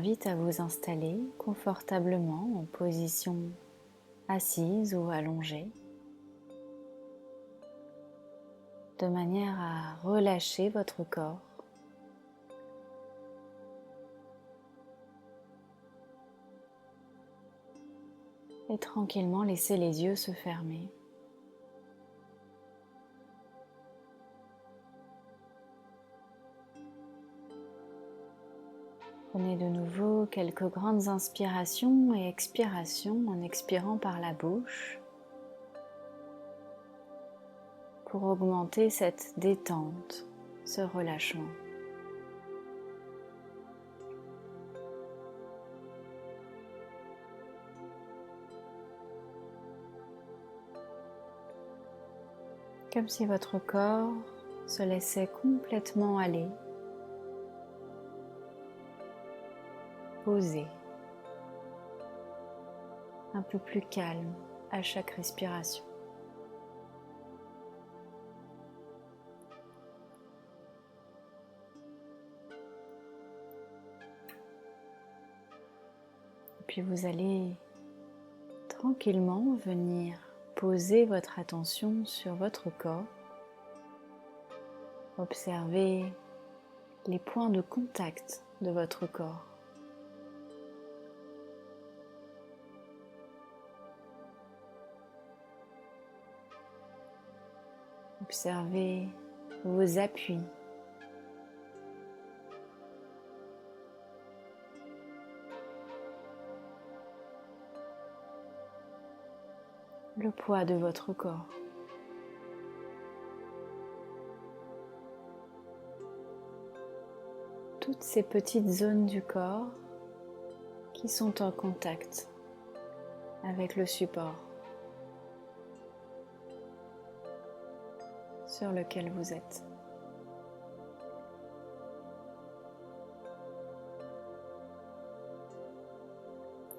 Invite à vous installer confortablement en position assise ou allongée, de manière à relâcher votre corps. Et tranquillement laisser les yeux se fermer. Prenez de nouveau quelques grandes inspirations et expirations en expirant par la bouche pour augmenter cette détente, ce relâchement. Comme si votre corps se laissait complètement aller, posé, un peu plus calme à chaque respiration. Et puis vous allez tranquillement venir poser votre attention sur votre corps. Observez les points de contact de votre corps. Observez vos appuis. Le poids de votre corps. Toutes ces petites zones du corps qui sont en contact avec le support sur lequel vous êtes.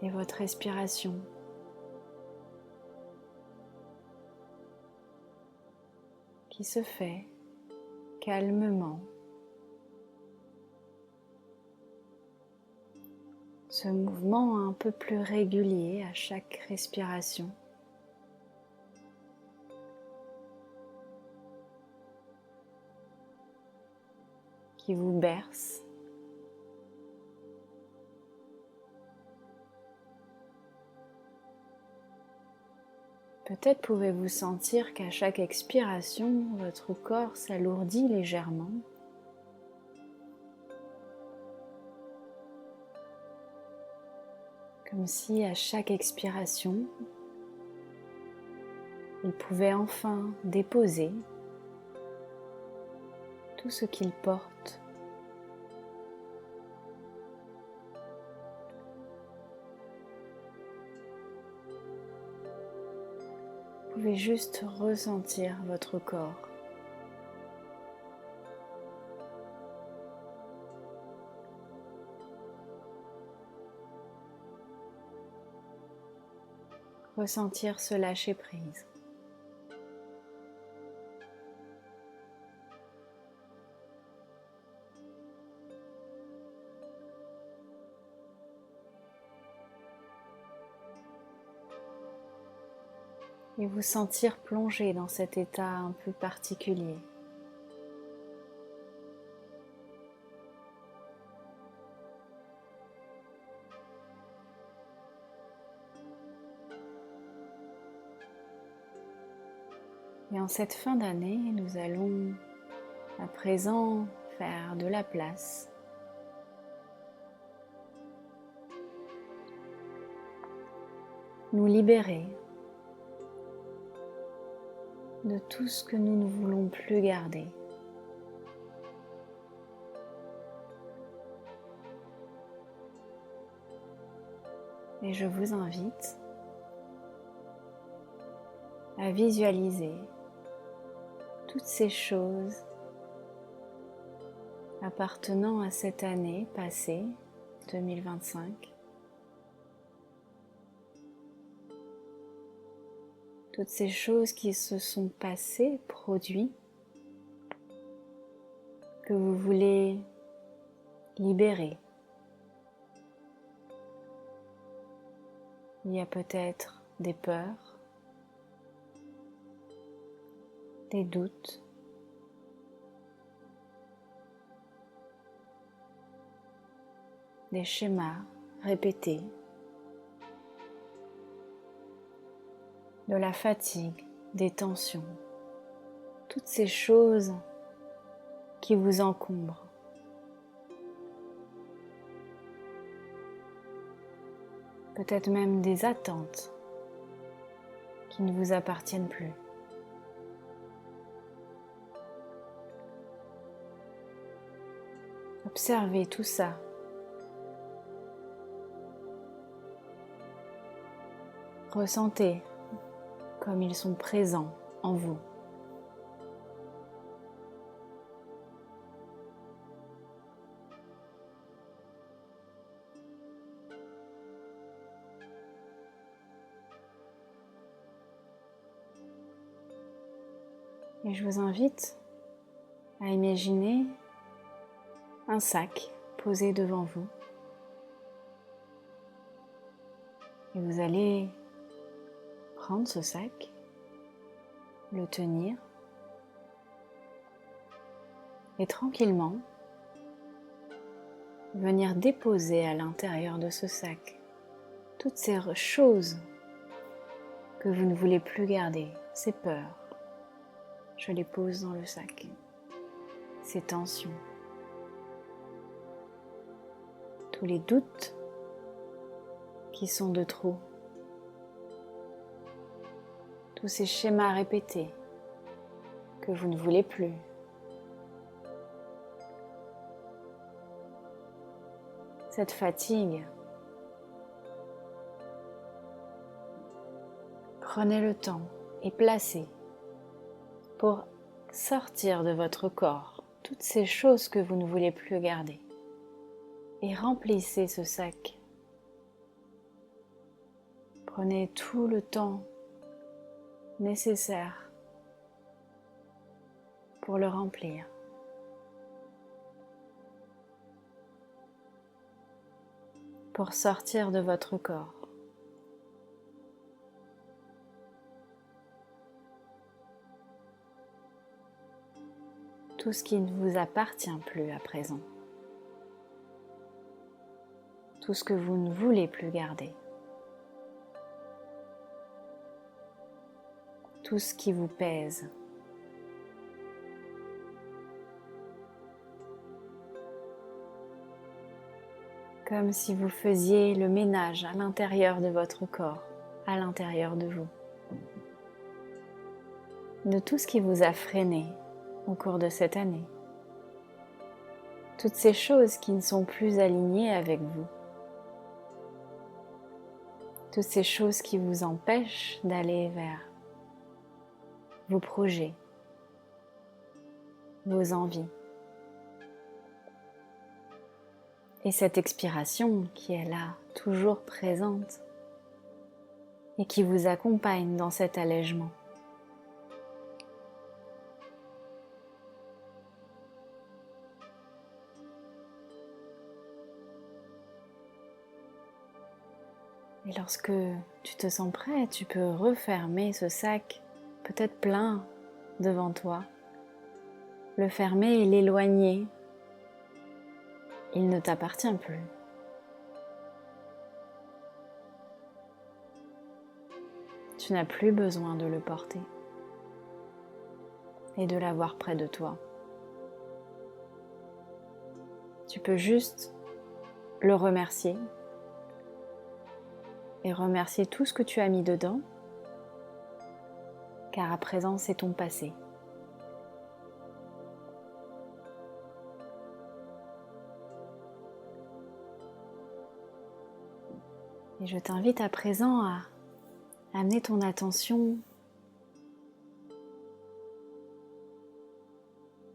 Et votre respiration qui se fait calmement. Ce mouvement un peu plus régulier à chaque respiration. Qui vous berce. Peut-être pouvez-vous sentir qu'à chaque expiration, votre corps s'alourdit légèrement. Comme si à chaque expiration, il pouvait enfin déposer tout ce qu'il porte. Vous pouvez juste ressentir votre corps. Ressentir ce lâcher prise. Et vous sentir plongé dans cet état un peu particulier. Et en cette fin d'année, nous allons à présent faire de la place nous libérer de tout ce que nous ne voulons plus garder. Et je vous invite à visualiser toutes ces choses appartenant à cette année passée, 2025. Toutes ces choses qui se sont passées, produites, que vous voulez libérer, Il y a peut-être des peurs, des doutes, des schémas répétés, de la fatigue, des tensions, toutes ces choses qui vous encombrent. Peut-être même des attentes qui ne vous appartiennent plus. Observez tout ça. Ressentez comme ils sont présents en vous. Et je vous invite à imaginer un sac posé devant vous. Et vous allez prendre ce sac, le tenir et tranquillement venir déposer à l'intérieur de ce sac toutes ces choses que vous ne voulez plus garder, ces peurs. Je les pose dans le sac, ces tensions, tous les doutes qui sont de trop, tous ces schémas répétés que vous ne voulez plus. Cette fatigue, prenez le temps et placez pour sortir de votre corps toutes ces choses que vous ne voulez plus garder et remplissez ce sac. Prenez tout le temps nécessaire pour le remplir. Pour sortir de votre corps. Tout ce qui ne vous appartient plus à présent. Tout ce que vous ne voulez plus garder. Tout ce qui vous pèse. Comme si vous faisiez le ménage à l'intérieur de votre corps, à l'intérieur de vous. De tout ce qui vous a freiné au cours de cette année. Toutes ces choses qui ne sont plus alignées avec vous. Toutes ces choses qui vous empêchent d'aller vers vos projets, vos envies. Et cette expiration qui est là, toujours présente, et qui vous accompagne dans cet allègement. Et lorsque tu te sens prêt, tu peux refermer ce sac, peut-être plein, devant toi. Le fermer et l'éloigner. Il ne t'appartient plus. Tu n'as plus besoin de le porter et de l'avoir près de toi. Tu peux juste le remercier et remercier tout ce que tu as mis dedans, car à présent c'est ton passé. Et je t'invite à présent à amener ton attention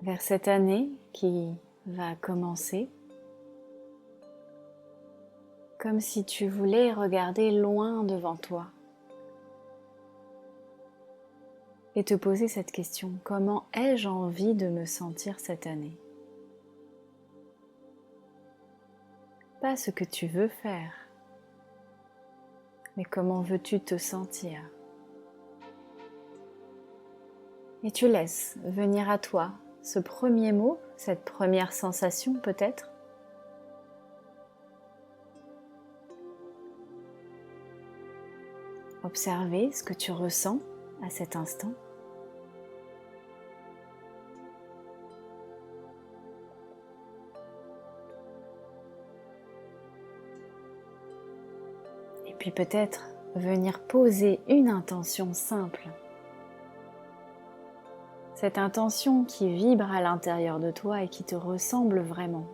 vers cette année qui va commencer, comme si tu voulais regarder loin devant toi et te poser cette question: comment ai-je envie de me sentir cette année? Pas ce que tu veux faire, mais comment veux-tu te sentir? Et tu laisses venir à toi ce premier mot, cette première sensation peut-être. Observer ce que tu ressens à cet instant. Et puis peut-être venir poser une intention simple. Cette intention qui vibre à l'intérieur de toi et qui te ressemble vraiment.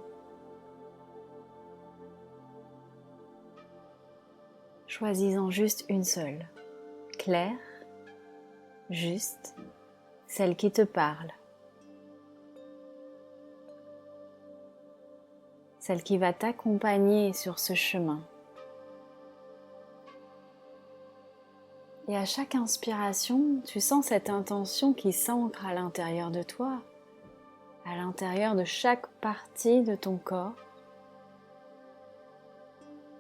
Choisis-en juste une seule, claire, juste, celle qui te parle, celle qui va t'accompagner sur ce chemin. Et à chaque inspiration, tu sens cette intention qui s'ancre à l'intérieur de toi, à l'intérieur de chaque partie de ton corps,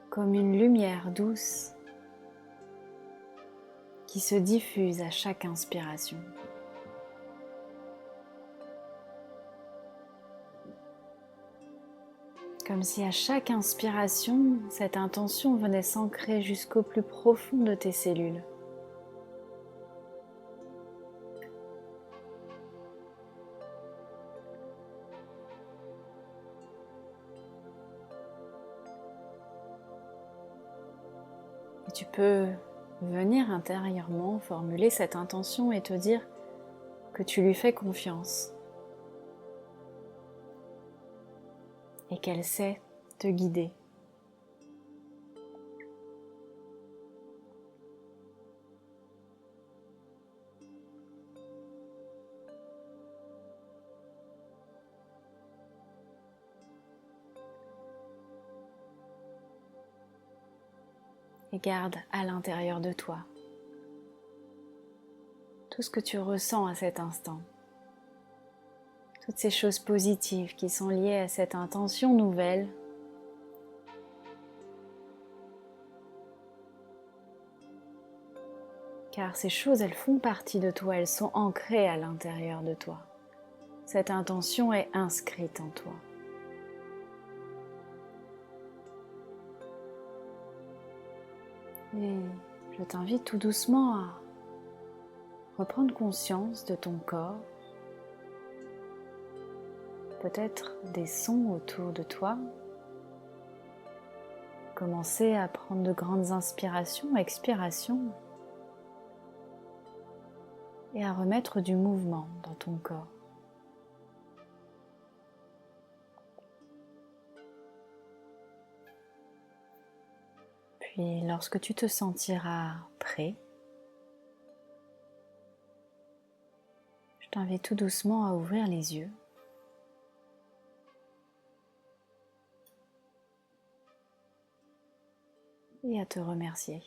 comme une lumière douce qui se diffuse à chaque inspiration. Comme si à chaque inspiration, cette intention venait s'ancrer jusqu'au plus profond de tes cellules. Et tu peux venir intérieurement formuler cette intention et te dire que tu lui fais confiance et qu'elle sait te guider. Et garde à l'intérieur de toi tout ce que tu ressens à cet instant. Toutes ces choses positives qui sont liées à cette intention nouvelle. Car ces choses, elles font partie de toi, elles sont ancrées à l'intérieur de toi. Cette intention est inscrite en toi. Et je t'invite tout doucement à reprendre conscience de ton corps, peut-être des sons autour de toi. Commencer à prendre de grandes inspirations, expirations et à remettre du mouvement dans ton corps. Puis lorsque tu te sentiras prêt, je t'invite tout doucement à ouvrir les yeux. Et à te remercier.